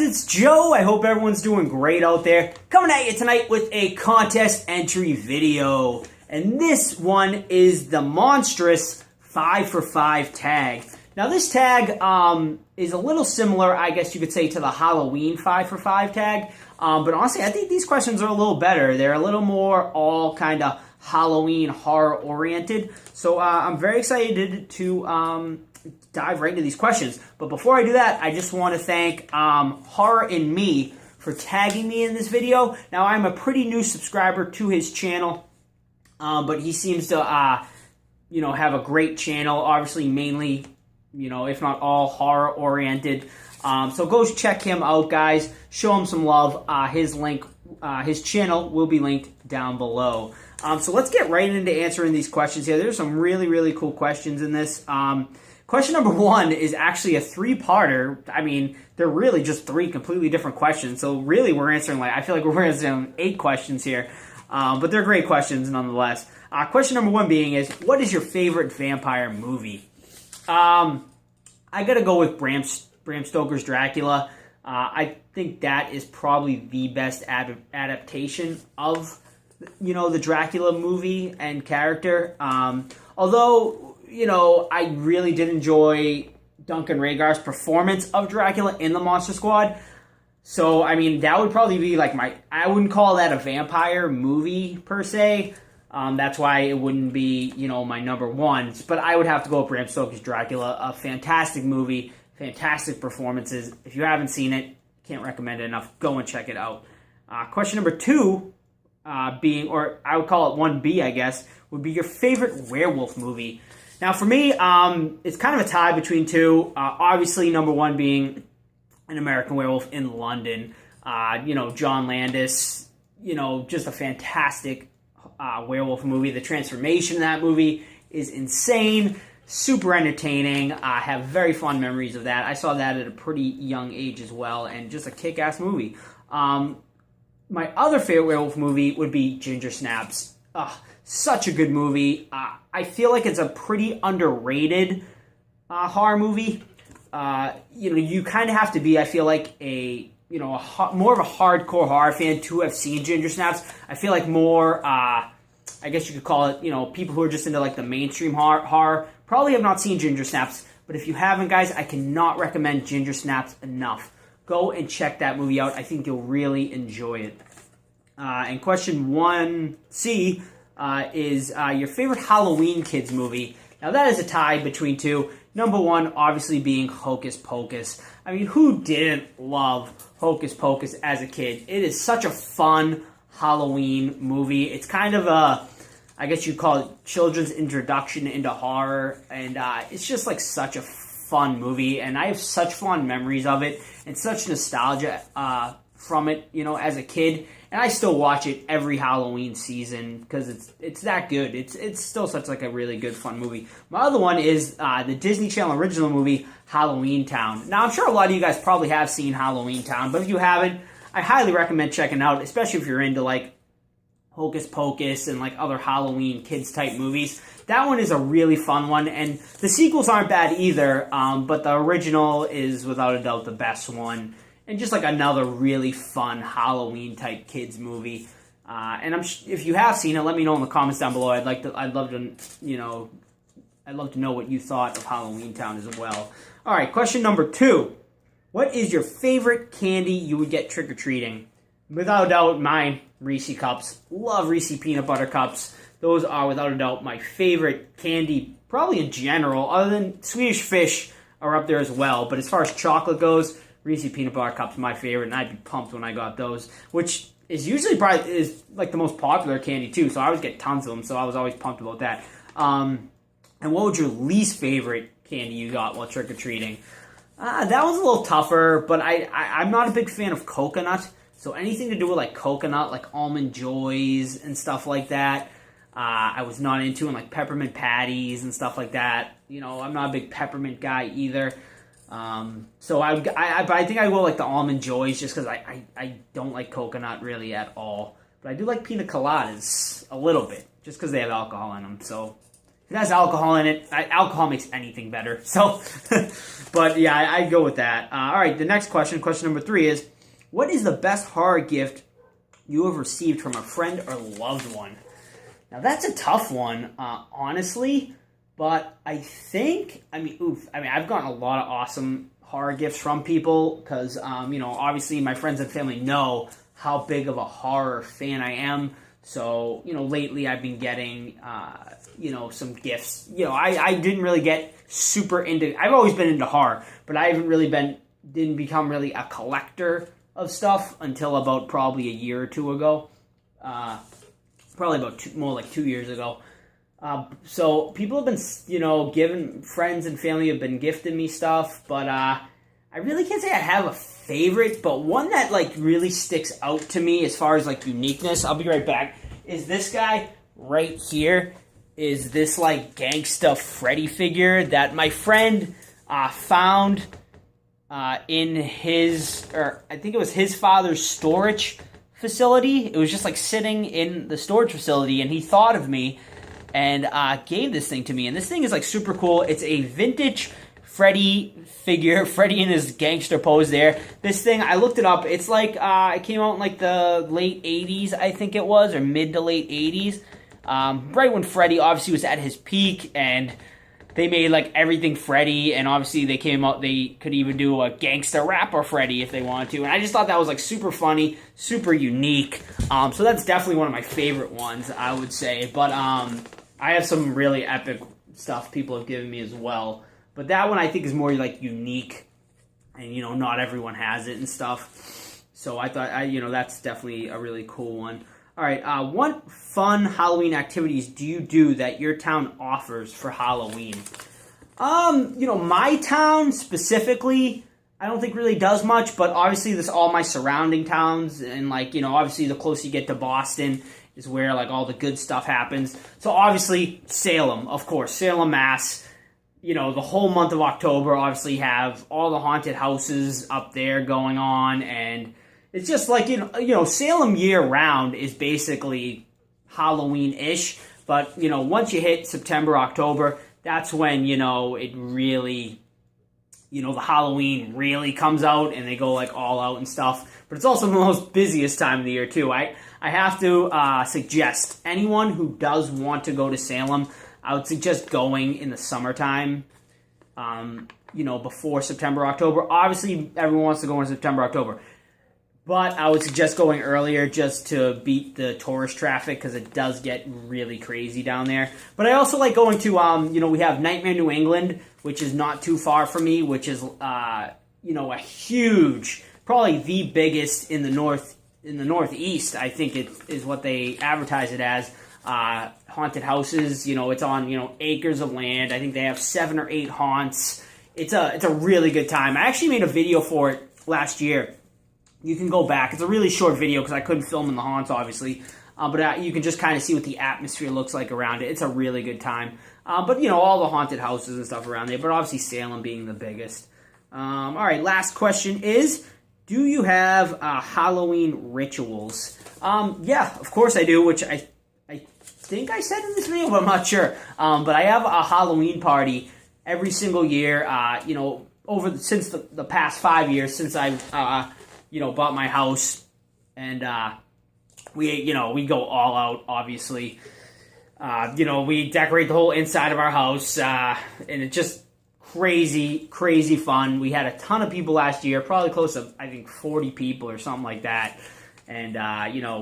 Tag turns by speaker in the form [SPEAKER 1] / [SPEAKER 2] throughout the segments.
[SPEAKER 1] it's Joe. I hope everyone's doing great out there. Coming at you tonight with a contest entry video. And this one is the Monstrous 5 for 5 tag. Now this tag is a little similar, I guess you could say, to the Halloween 5 for 5 tag. But honestly, I think these questions are a little better. They're a little more all kind of Halloween horror oriented. So I'm very excited to dive right into these questions. But before I do that, I just want to thank Horror in Me for tagging me in this video. Now, I'm a pretty new subscriber to his channel, but he seems to, have a great channel. Obviously, mainly, if not all, horror oriented. So go check him out, guys. Show him some love. His channel will be linked down below. So let's get right into answering these questions here. There's some really, really cool questions in this. Question number 1 is actually a 3-parter. I mean, they're really just 3 completely different questions. So really, we're answering, I feel like we're answering 8 questions here. But they're great questions nonetheless. Question number 1 being is, what is your favorite vampire movie? I gotta go with Bram Stoker's Dracula. I think that is probably the best adaptation of, the Dracula movie and character. Although, I really did enjoy Duncan Regar's performance of Dracula in the Monster Squad. So, I mean, that would probably be I wouldn't call that a vampire movie per se. That's why it wouldn't be, my number 1. But I would have to go with Bram Stoker's Dracula. A fantastic movie, fantastic performances. If you haven't seen it, can't recommend it enough. Go and check it out. Question number 2 being, or I would call it 1B, I guess, would be your favorite werewolf movie. Now, for me, it's kind of a tie between 2. Obviously, number 1 being An American Werewolf in London. John Landis, just a fantastic werewolf movie. The transformation in that movie is insane, super entertaining. I have very fond memories of that. I saw that at a pretty young age as well, and just a kick-ass movie. My other favorite werewolf movie would be Ginger Snaps. Such a good movie. I feel like it's a pretty underrated horror movie. You kind of have to be, I feel like, more of a hardcore horror fan to have seen Ginger Snaps. I feel like more, I guess you could call it, people who are just into the mainstream horror probably have not seen Ginger Snaps. But if you haven't, guys, I cannot recommend Ginger Snaps enough. Go and check that movie out. I think you'll really enjoy it. And question 1C is your favorite Halloween kids movie. Now, that is a tie between 2. Number 1, obviously, being Hocus Pocus. I mean, who didn't love Hocus Pocus as a kid? It is such a fun Halloween movie. It's kind of I guess you'd call it children's introduction into horror. And it's just such a fun movie. And I have such fond memories of it and such nostalgia from it, as a kid. And I still watch it every Halloween season because it's that good. It's still such a really good, fun movie. My other one is the Disney Channel original movie, Halloween Town. Now, I'm sure a lot of you guys probably have seen Halloween Town, but if you haven't, I highly recommend checking it out, especially if you're into Hocus Pocus and other Halloween kids type movies. That one is a really fun one, and the sequels aren't bad either, but the original is without a doubt the best one. And just another really fun Halloween-type kids movie. And if you have seen it, let me know in the comments down below. I'd love to know what you thought of Halloween Town as well. All right, question number 2. What is your favorite candy you would get trick-or-treating? Without a doubt, mine, Reese Cups. Love Reese Peanut Butter Cups. Those are, without a doubt, my favorite candy, probably in general, other than Swedish Fish are up there as well. But as far as chocolate goes, Reese Peanut Butter Cups my favorite, and I'd be pumped when I got those, which is usually probably the most popular candy too, so I always get tons of them, so I was always pumped about that. And what was your least favorite candy you got while trick-or-treating? That was a little tougher, but I'm not a big fan of coconut, so anything to do with coconut, Almond Joys and stuff like that, I was not into, and peppermint patties and stuff like that. I'm not a big peppermint guy either. So I think I go the Almond Joys just because I don't like coconut really at all. But I do like pina coladas a little bit just because they have alcohol in them. So If it has alcohol in it, alcohol makes anything better. So, but yeah, I'd go with that. All right, the next question, question number 3 is, what is the best horror gift you have received from a friend or loved one? Now, that's a tough one, honestly, but I think, I've gotten a lot of awesome horror gifts from people because, obviously my friends and family know how big of a horror fan I am. So, lately I've been getting, some gifts. I didn't really get super into, I've always been into horror, but I haven't really didn't become really a collector of stuff until about probably a year or two ago. Probably about more like 2 years ago. So people have been, giving, friends and family have been gifting me stuff, but I really can't say I have a favorite, but one that like really sticks out to me as far as like uniqueness, I'll be right back, is this guy right here. Is this like gangsta Freddy figure that my friend found in his, or I think it was his father's storage facility. It was just like sitting in the storage facility, and he thought of me and gave this thing to me. And this thing is like super cool. It's a vintage Freddy figure, Freddy in his gangster pose there. This thing, I looked it up. It's like, it came out in like the late 80s, I think it was, or mid to late 80s. Right when Freddy obviously was at his peak, and they made like everything Freddy, and obviously they came out, they could even do a gangster rapper Freddy if they wanted to, and I just thought that was like super funny, super unique. So that's definitely one of my favorite ones, I would say. But I have some really epic stuff people have given me as well. But that one I think is more like unique, and not everyone has it and stuff. So I thought that's definitely a really cool one. All right, what fun Halloween activities do you do that your town offers for Halloween? My town specifically, I don't think really does much, but obviously there's all my surrounding towns, and like, obviously the closer you get to Boston is where like all the good stuff happens. So obviously Salem, of course, Salem, Mass. The whole month of October obviously have all the haunted houses up there going on, and it's just like, Salem year-round is basically Halloween-ish, but, once you hit September, October, that's when, it really, the Halloween really comes out, and they go, like, all out and stuff. But it's also the most busiest time of the year, too. I have to suggest anyone who does want to go to Salem, I would suggest going in the summertime, before September, October. Obviously, everyone wants to go in September, October. But I would suggest going earlier just to beat the tourist traffic, because it does get really crazy down there. But I also like going to, we have Nightmare New England, which is not too far from me, which is, a huge, probably the biggest in the Northeast, I think it is what they advertise it as, haunted houses. It's on, acres of land. I think they have 7 or 8 haunts. It's a really good time. I actually made a video for it last year. You can go back. It's a really short video because I couldn't film in the haunts, obviously. But you can just kind of see what the atmosphere looks like around it. It's a really good time. But, all the haunted houses and stuff around there. But obviously Salem being the biggest. All right, last question is, do you have Halloween rituals? Yeah, of course I do, which I think I said in this video, but I'm not sure. But I have a Halloween party every single year, since the past 5 years, since I bought my house, and we go all out, obviously. We decorate the whole inside of our house, and it's just crazy fun. We had a ton of people last year, probably close to, I think, 40 people or something like that. And,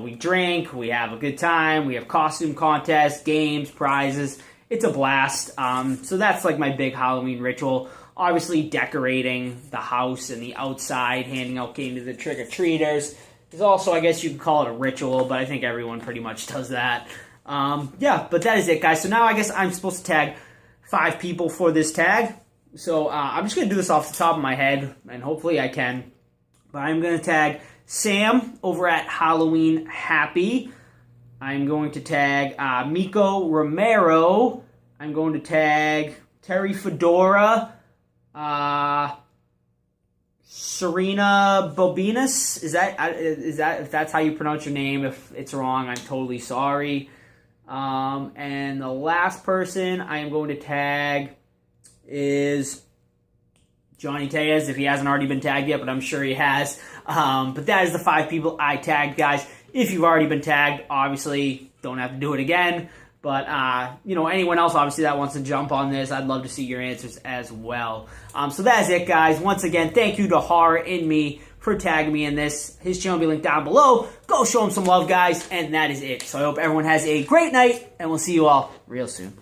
[SPEAKER 1] we drink, we have a good time, we have costume contests, games, prizes. It's a blast. So that's like my big Halloween ritual. Obviously, decorating the house and the outside, handing out candy to the trick-or-treaters is also, I guess you could call it a ritual, but I think everyone pretty much does that. Yeah, but that is it, guys. So now I guess I'm supposed to tag 5 people for this tag. So I'm just going to do this off the top of my head, and hopefully I can. But I'm going to tag Sam over at Halloween Happy. I'm going to tag Miko Romero. I'm going to tag Terry Fedora. Serena Bobinas, is that if that's how you pronounce your name? If it's wrong, I'm totally sorry. And the last person I am going to tag is Johnny Tejas, if he hasn't already been tagged yet, but I'm sure he has. But that is the 5 people I tagged, guys. If you've already been tagged, obviously don't have to do it again. But, anyone else, obviously, that wants to jump on this, I'd love to see your answers as well. So that is it, guys. Once again, thank you to Horror in Me for tagging me in this. His channel will be linked down below. Go show him some love, guys. And that is it. So I hope everyone has a great night, and we'll see you all real soon.